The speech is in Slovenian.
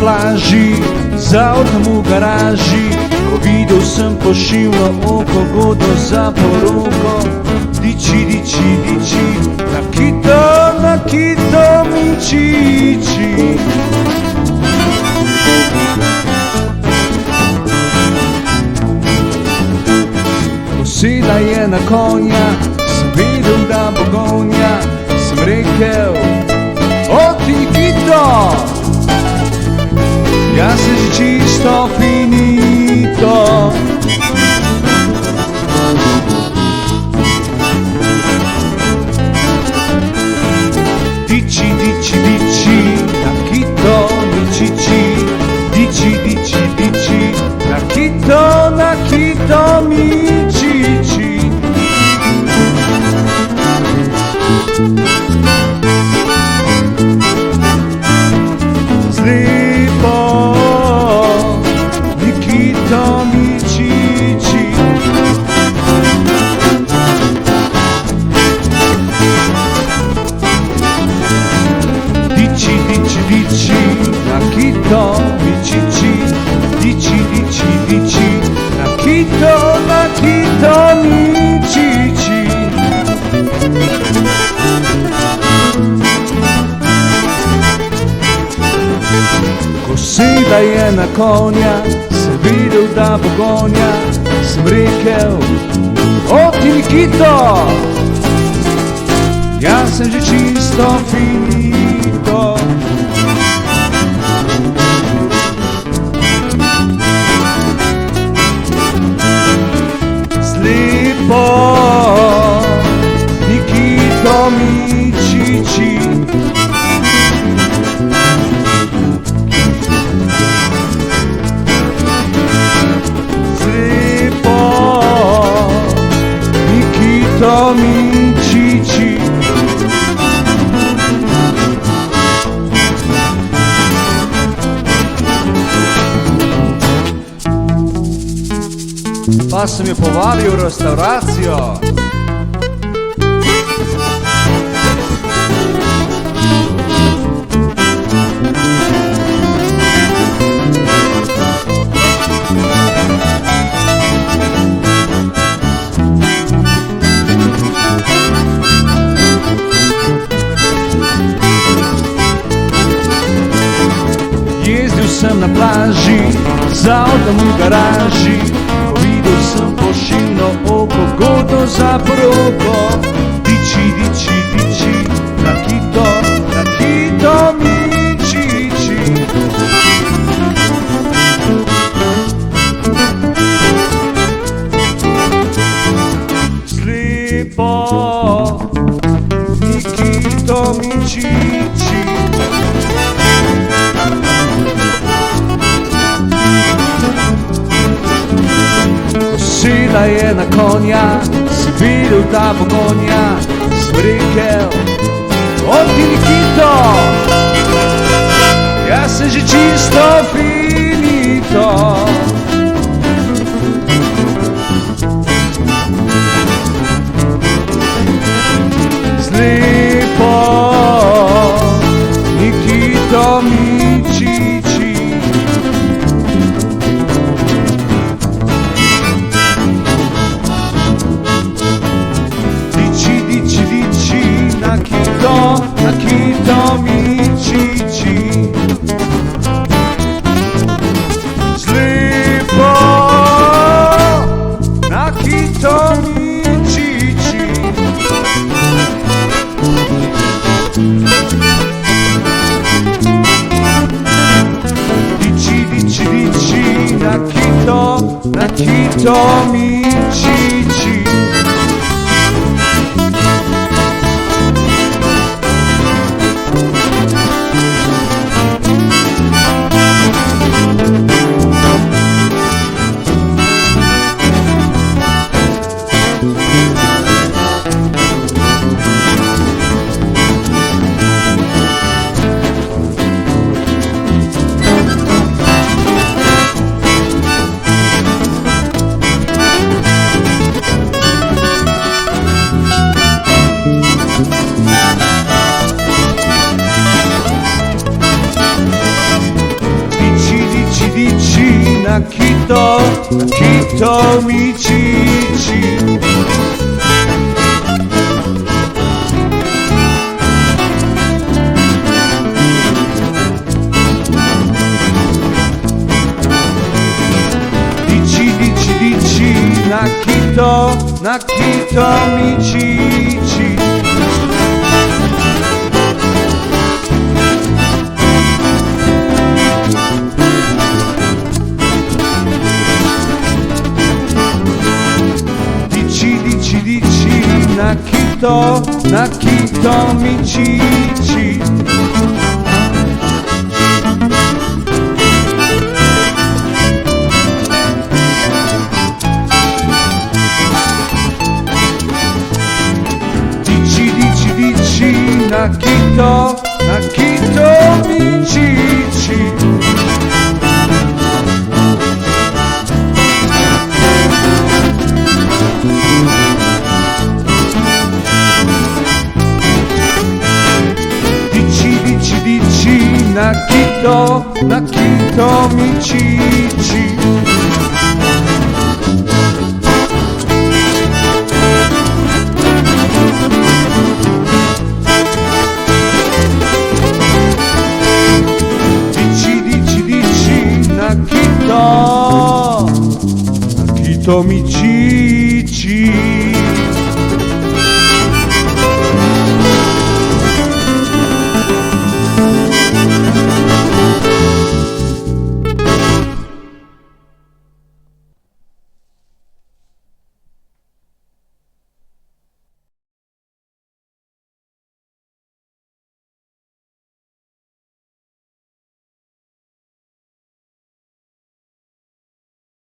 plaži, za avtom v garaži, ko videl sem pošilno oko, godo za poroko. Diči, diči, diči, na kito miči, iči. Poseda je na konja, sem vedel, da bo gonja, sem rekel, o ti Nikito, jaz sem že čisto finito. Diči, diči, diči, Nikito, mičiči, diči, diči, diči, Nikito, mičiči. Slepo, Nikito, mičiči. Diči, diči, diči, Nikito, mičiči, diči, diči, diči, Nikito, mičiči. Ko seda je na konja, sem videl, da bo gonja, sem rekel, o ti Nikito, jaz sem že čisto finito. Slepo, Nikito, mičiči. Slepo, Nikito, mičiči. Pa sem jo povabil v restauracijo. Jezdil sem na plaži, za avtom v garaži, videl sem pošilno oko, godo za poroko. Diči, diči, diči, Nikito, mičiči. Slepo, Nikito, mičiči. Seda je na konja, sem videl, da bo gonja, sem rekel, o ti Nikito, jaz sem že čisto finito. Slepo, Nikito, mičiči. Nikito, mičiči. Slepo, Nikito, mičiči. Diči, diči, diči, Nikito, mičiči. Nakito Michichi. Dici, Nakito Michichi. Dici, Nakito Michichi. Dici, Nakito Michichi. Dici, Nakito Michichi. Nakito Michichi.